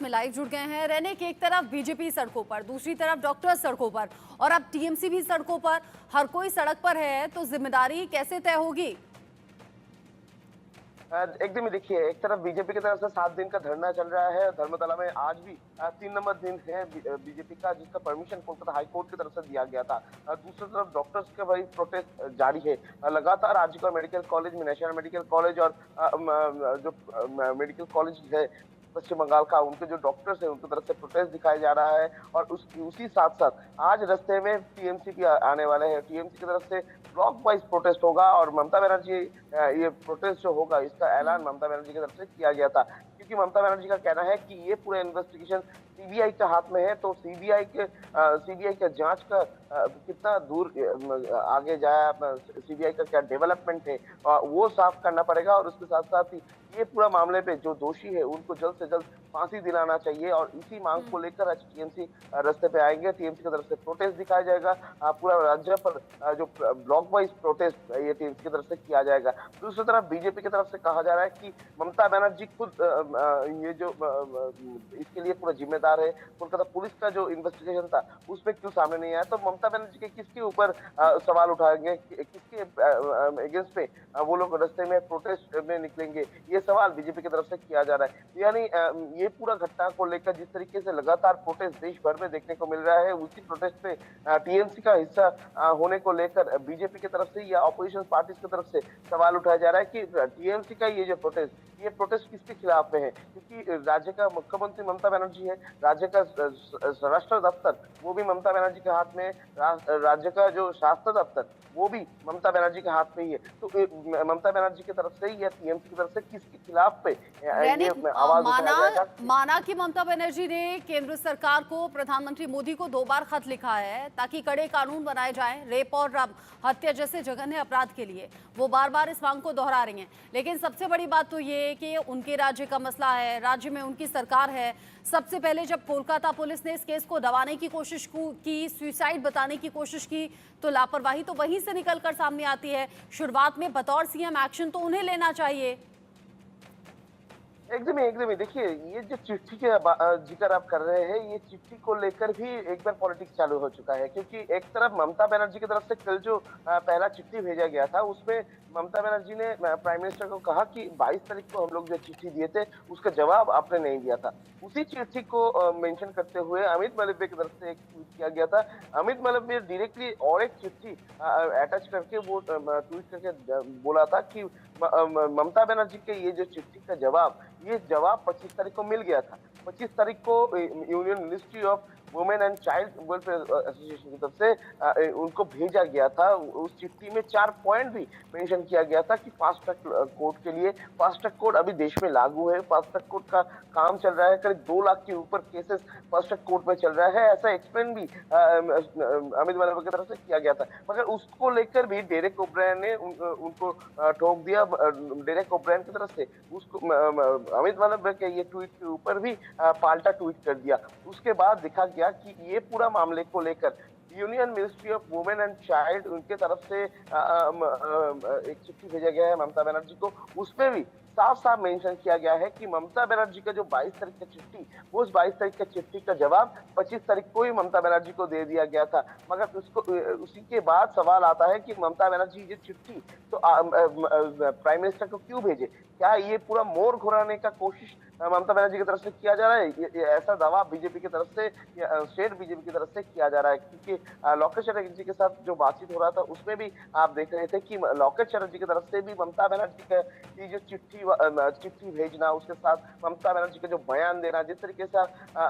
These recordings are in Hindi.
में लाइव जुड़ गए हैं। रैनिक, एक तरफ बीजेपी सड़कों पर, दूसरी तरफ डॉक्टर सड़कों पर और अब टीएमसी भी सड़कों पर। हर कोई सड़क पर है तो जिम्मेदारी कैसे तय होगी? एकदम ही देखिए, एक तरफ बीजेपी की तरफ से 7 दिन का धरना चल रहा है धर्मतला में। आज भी 3 नंबर दिन है बीजेपी का, जिसका परमिशन कोलकाता हाई कोर्ट की तरफ से दिया गया था। दूसरी तरफ डॉक्टर्स का भाई प्रोटेस्ट जारी है। लगातार आजकल मेडिकल कॉलेज में, नेशनल मेडिकल कॉलेज और जो मेडिकल कॉलेज है पश्चिम बंगाल का, उनके जो डॉक्टर्स हैं उनकी तरफ से प्रोटेस्ट दिखाया जा रहा है। और उसी साथ साथ आज रास्ते में टीएमसी भी आने वाले हैं। टीएमसी की तरफ से ब्लॉक वाइज प्रोटेस्ट होगा और ममता बनर्जी ये प्रोटेस्ट जो होगा इसका ऐलान ममता बनर्जी की तरफ से किया गया था, क्योंकि ममता बनर्जी का कहना है कि ये पूरा इन्वेस्टिगेशन सीबीआई के हाथ में है। तो सीबीआई का जांच का कितना दूर आगे जाया, सीबीआई का क्या डेवलपमेंट है वो साफ करना पड़ेगा। और उसके साथ साथ ही ये पूरा मामले पे जो दोषी है उनको जल्द से जल्द फांसी दिलाना चाहिए। और इसी मांग को लेकर आज टीएमसी रास्ते पे आएंगे। टीएमसी की तरफ से प्रोटेस्ट दिखाया जाएगा। पूरा राज्य पर जो ब्लॉक वाइज प्रोटेस्ट ये टीएमसी की तरफ से किया जाएगा। दूसरी तरफ बीजेपी की तरफ से कहा जा रहा है कि ममता बनर्जी खुद ये जो इसके लिए पूरा जिम्मेदार है। कोलकाता पुलिस का जो इन्वेस्टिगेशन था उसमें क्यों सामने नहीं आया, तो ममता बनर्जी के किसके ऊपर सवाल उठाएंगे, किसके अगेंस्ट पे वो लोग रास्ते में प्रोटेस्ट में निकलेंगे, ये सवाल बीजेपी की तरफ से किया जा रहा है। यानी ये पूरा घटना को लेकर जिस तरीके से लगातार प्रोटेस्ट देश भर में देखने को मिल रहा है, उसी प्रोटेस्ट में टीएमसी का हिस्सा होने को लेकर बीजेपी की तरफ से या ऑपोजिशन पार्टीज की तरफ से सवाल उठाया जा रहा है कि टीएमसी का ये जो प्रोटेस्ट किसके खिलाफ में है। क्योंकि राज्य का मुख्यमंत्री ममता बनर्जी है, राज्य का स्वराष्ट्र दफ्तर वो भी ममता बनर्जी के हाथ में है, राज्य का जो शास्त्र दफ्तर वो भी ममता बनर्जी के हाथ में ही है। तो ममता बनर्जी की तरफ से या टीएमसी की तरफ से किसके खिलाफ पे ये आवाज उठाया जाएगा। माना कि ममता बनर्जी ने केंद्र सरकार को, प्रधानमंत्री मोदी को 2 बार खत लिखा है ताकि कड़े कानून बनाए जाएं रेप और हत्या जैसे जघन्य अपराध के लिए। वो बार बार इस मांग को दोहरा रही हैं, लेकिन सबसे बड़ी बात तो ये है कि उनके राज्य का मसला है, राज्य में उनकी सरकार है। सबसे पहले जब कोलकाता पुलिस ने इस केस को दबाने की कोशिश की, सुसाइड बताने की कोशिश की, तो लापरवाही तो वहीं से निकलकर सामने आती है। शुरुआत में बतौर सीएम एक्शन तो उन्हें लेना चाहिए। एकदम ही देखिए, ये जो चिट्ठी के जिक्र आप कर रहे हैं, ये चिट्ठी को लेकर भी एक बार पॉलिटिक्स चालू हो चुका है। क्योंकि एक तरफ ममता बनर्जी की तरफ से कल जो पहला चिट्ठी भेजा गया था उसमें ममता बनर्जी ने प्राइम मिनिस्टर को कहा कि 22 तारीख को हम लोग जो चिट्ठी दिए थे उसका जवाब आपने नहीं दिया था। उसी चिट्ठी को मेंशन करते हुए अमित मालवीय की तरफ से एक ट्वीट किया गया था। अमित मालवीय डायरेक्टली और एक चिट्ठी अटैच करके वो ट्वीट करके बोला था कि ममता बनर्जी के ये जो चिट्ठी का ये जवाब 25 तारीख को मिल गया था। 25 तारीख को union ministry of women and child welfare association की तरफ से उनको भेजा गया था। उस चिट्ठी में 4 पॉइंट भी मेंशन किया गया था कि फास्ट ट्रैक कोर्ट के लिए, फास्ट ट्रैक कोर्ट अभी देश में लागू है, फास्ट ट्रैक कोर्ट का काम चल रहा है, करीब 2 लाख के ऊपर केसेस फास्ट ट्रैक कोर्ट में चल रहा है, ऐसा एक्सप्लेन भी अमित मालवीय की तरफ से किया गया था। मगर उसको लेकर भी डेरेक ओब्रायन ने उनको ठोक दिया। डेरेक ओब्रायन की तरफ से उसको अमित मालवीय के ये ट्वीट के ऊपर भी पाल्टा ट्वीट कर दिया। उसके बाद देखा गया कि ये पूरा मामले को लेकर union ministry of women and child उनके तरफ से एक चिट्ठी भेजा गया है ममता बनर्जी को। उसमें भी साफ साफ मेंशन किया गया है कि ममता बनर्जी का जो 22 तारीख का चिट्ठी, वो उस 22 तारीख का चिट्ठी का जवाब 25 तारीख को ही ममता बनर्जी को दे दिया गया था। मगर उसको उसी के बाद सवाल आता है कि ममता बनर्जी ये चिट्ठी तो प्राइम मिनिस्टर को क्यों भेजे। क्या ये पूरा मोर घुराने का कोशिश ममता बनर्जी की तरफ से किया जा रहा है? ये ऐसा दावा बीजेपी की तरफ से, स्टेट बीजेपी की तरफ से किया जा रहा है। क्योंकि लोकेश चटर्जी के साथ जो बातचीत हो रहा था उसमें भी आप देख रहे थे कि लोकेश चटर्जी की तरफ से भी ममता बनर्जी का ये जो चिट्ठी भेजना, उसके साथ ममता बनर्जी का जो बयान देना, जिस तरीके से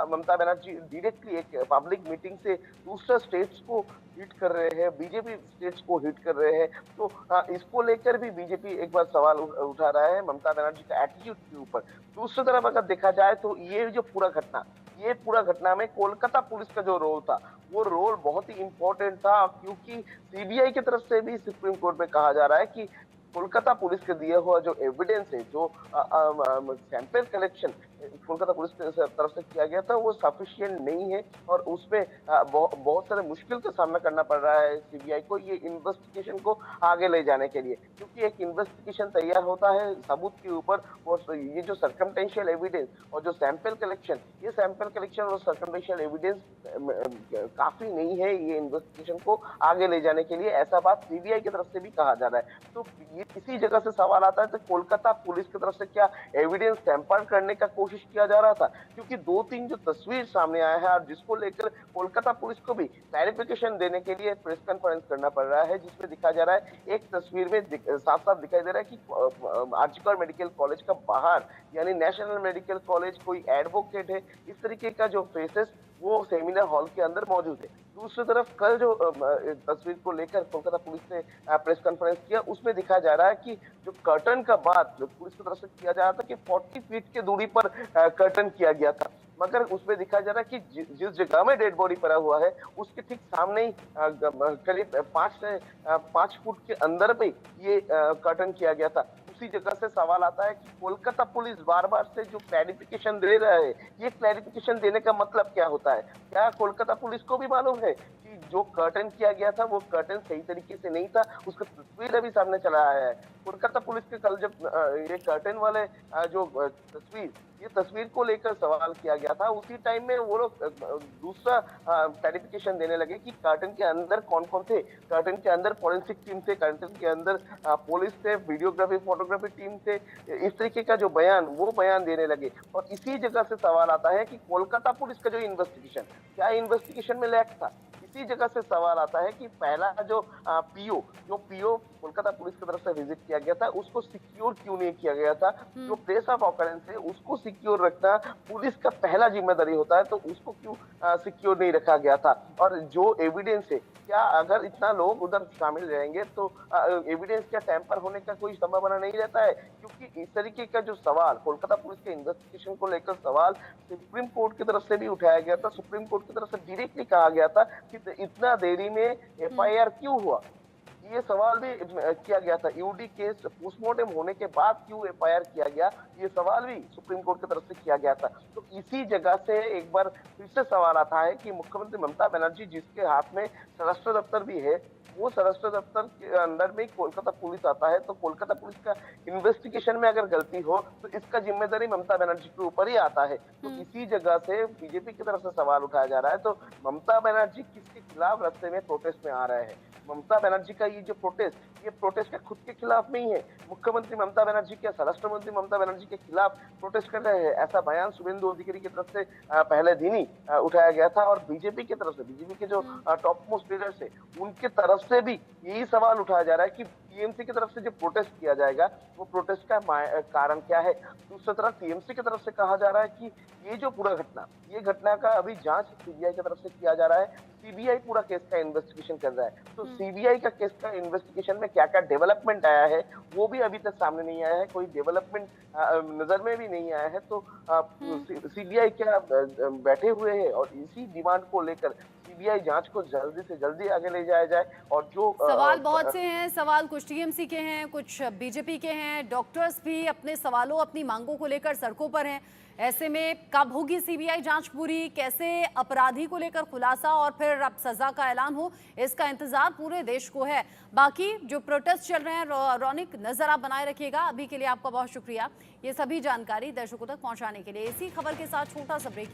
ममता बनर्जी डायरेक्टली एक पब्लिक मीटिंग से दूसरे स्टेट्स को हिट कर रहे हैं, बीजेपी स्टेट्स को हिट कर रहे हैं, तो इसको लेकर भी बीजेपी एक बार सवाल उठा रहा है ममता बनर्जी का एटीट्यूड के ऊपर। दूसरी तरफ अगर देखा जाए तो ये पूरा घटना में कोलकाता पुलिस का जो रोल था वो रोल बहुत ही इंपॉर्टेंट था। क्योंकि सीबीआई की तरफ से भी सुप्रीम कोर्ट में कहा जा रहा है कि कोलकाता पुलिस के दिए हुआ जो एविडेंस है, जो सैंपल कलेक्शन कोलकाता पुलिस की तरफ से किया गया था वो सफिशिएंट नहीं है और उसमें बहुत सारे मुश्किल का सामना करना पड़ रहा है सीबीआई को ये इन्वेस्टिगेशन को आगे ले जाने के लिए, क्योंकि एक इन्वेस्टिगेशन तैयार होता है सबूत के ऊपर और ये जो सर्कमटेंशियल एविडेंस और जो सैंपल कलेक्शन, ये सैंपल कलेक्शन और सर्कमटेंशियल एविडेंस काफी नहीं है ये इन्वेस्टिगेशन को आगे ले जाने के लिए, ऐसा बात सीबीआई की तरफ से भी कहा जा रहा है। तो ये इसी जगह से सवाल आता है तो कोलकाता पुलिस की तरफ से क्या एविडेंस टेम्पर करने का कोशिश किया जा रहा था, क्योंकि 2-3 जो तस्वीर सामने आया है और जिसको लेकर कोलकाता पुलिस को भी क्लैरिफिकेशन देने के लिए प्रेस कॉन्फ्रेंस करना पड़ रहा है, जिसमें दिखाया जा रहा है एक तस्वीर में साफ साफ दिखाई दे रहा है कि आर्जिकर मेडिकल कॉलेज का बाहर यानी नेशनल मेडिकल कॉलेज कोई एडवोकेट है, इस तरीके का जो फेसेस वो सेमिनार हॉल के अंदर मौजूद है। दूसरी तरफ कल जो तस्वीर को लेकर कोलकाता पुलिस ने प्रेस कॉन्फ्रेंस किया उसमें दिखाया जा रहा है कि जो कर्टन का बात जो पुलिस की तरफ से किया जा रहा था कि 40 फीट की दूरी पर कर्टन किया गया था, मगर उसमें दिखाया जा रहा है कि जिस जगह में डेड बॉडी पड़ा हुआ है उसके ठीक सामने ही करीब 5 फुट के अंदर पे ये कर्टन किया गया था। उसी जगह से सवाल आता है कि कोलकाता पुलिस बार बार से जो क्लैरिफिकेशन दे रहा है, ये क्लैरिफिकेशन देने का मतलब क्या होता है? क्या कोलकाता पुलिस को भी मालूम है कि जो कर्टन किया गया था वो कर्टन सही तरीके से नहीं था, उसका तस्वीर अभी सामने चला आया है। कोलकाता पुलिस के कल जब ये कर्टन वाले जो ये तस्वीर को लेकर सवाल किया गया था, उसी टाइम में वो लोग दूसरा क्लैरिफिकेशन देने लगे कि कर्टन के अंदर कौन कौन थे। कर्टन के अंदर फॉरेंसिक टीम थे, कर्टन के अंदर पुलिस थे, वीडियोग्राफी फोटोग्राफी टीम थे, इस तरीके का जो बयान वो बयान देने लगे। और इसी जगह से सवाल आता है कि कोलकाता पुलिस का जो इन्वेस्टिगेशन, क्या इन्वेस्टिगेशन में लैक था? इसी जगह से सवाल आता है कि पहला जो पीओ कोलकाता पुलिस की तरफ से विजिट किया गया था उसको सिक्योर क्यों नहीं किया गया था? जो प्लेस ऑफ ऑकरेंस है उसको सिक्योर रखना पुलिस का पहला जिम्मेदारी होता है, तो उसको क्यों सिक्योर नहीं रखा गया था? और जो एविडेंस है, क्या अगर इतना लोग उधर शामिल रहेंगे तो एविडेंस क्या टैंपर होने का कोई संभावना नहीं रहता है? क्योंकि इस तरीके का जो सवाल कोलकाता पुलिस के इन्वेस्टिगेशन को लेकर सवाल सुप्रीम कोर्ट की तरफ से भी उठाया गया था। सुप्रीम कोर्ट की तरफ से डायरेक्टली कहा गया था कि इतना देरी में एफआईआर क्यों हुआ, ये सवाल भी किया गया था। ईडी केस पोस्टमार्टम होने के बाद क्यों एफआईआर किया गया, ये सवाल भी सुप्रीम कोर्ट की तरफ से किया गया था। तो इसी जगह से एक बार फिर से सवाल आता है कि मुख्यमंत्री ममता बनर्जी जिसके हाथ में स्वराष्ट्र दफ्तर भी है, वो स्वराष्ट्र दफ्तर के अंदर में कोलकाता पुलिस आता है, तो कोलकाता पुलिस का इन्वेस्टिगेशन में अगर गलती हो तो इसका जिम्मेदारी ममता बनर्जी के ऊपर ही आता है। तो इसी जगह से बीजेपी की तरफ से सवाल उठाया जा रहा है, तो ममता बनर्जी किसके खिलाफ रास्ते में प्रोटेस्ट में आ रहे हैं? ममता बनर्जी का ये जो प्रोटेस्ट, ये प्रोटेस्ट का खुद के खिलाफ नहीं है। मुख्यमंत्री ममता बनर्जी के स्वराष्ट्र मंत्री ममता बनर्जी के खिलाफ प्रोटेस्ट कर रहे हैं, ऐसा बयान शुभेंदु अधिकारी की तरफ से पहले दिन ही उठाया गया था। और बीजेपी की तरफ से, बीजेपी के जो टॉप मोस्ट लीडर्स है उनके तरफ से भी यही सवाल उठाया जा रहा है कि टीएमसी की तरफ से जो प्रोटेस्ट किया जाएगा वो प्रोटेस्ट का कारण क्या है। दूसरी तरफ टीएमसी की तरफ से कहा जा रहा है कि ये जो पूरा घटना, ये घटना का अभी जांच सीबीआई की तरफ से किया जा रहा है। सीबीआई पूरा केस का इन्वेस्टिगेशन कर रहा है, तो सीबीआई का केस का इन्वेस्टिगेशन में क्या क्या डेवलपमेंट आया है वो भी अभी तक सामने नहीं आया है, कोई डेवलपमेंट नजर में भी नहीं आया है। तो सीबीआई क्या बैठे हुए हैं और इसी डिमांड को लेकर सीबीआई जांच को जल्दी से जल्दी आगे ले जाया जाए। और जो सवाल बहुत से हैं, सवाल कुछ टीएमसी के हैं, कुछ बीजेपी के हैं, डॉक्टर्स भी अपने सवालों अपनी मांगों को लेकर सड़कों पर हैं। ऐसे में कब होगी सीबीआई जांच पूरी, कैसे अपराधी को लेकर खुलासा और फिर अब सजा का ऐलान हो, इसका इंतजार पूरे देश को है। बाकी जो प्रोटेस्ट चल रहे हैं, रौनक नजर आप बनाए रखिएगा। अभी के लिए आपका बहुत शुक्रिया ये सभी जानकारी दर्शकों तक पहुंचाने के लिए। इसी खबर के साथ छोटा सा ब्रेक।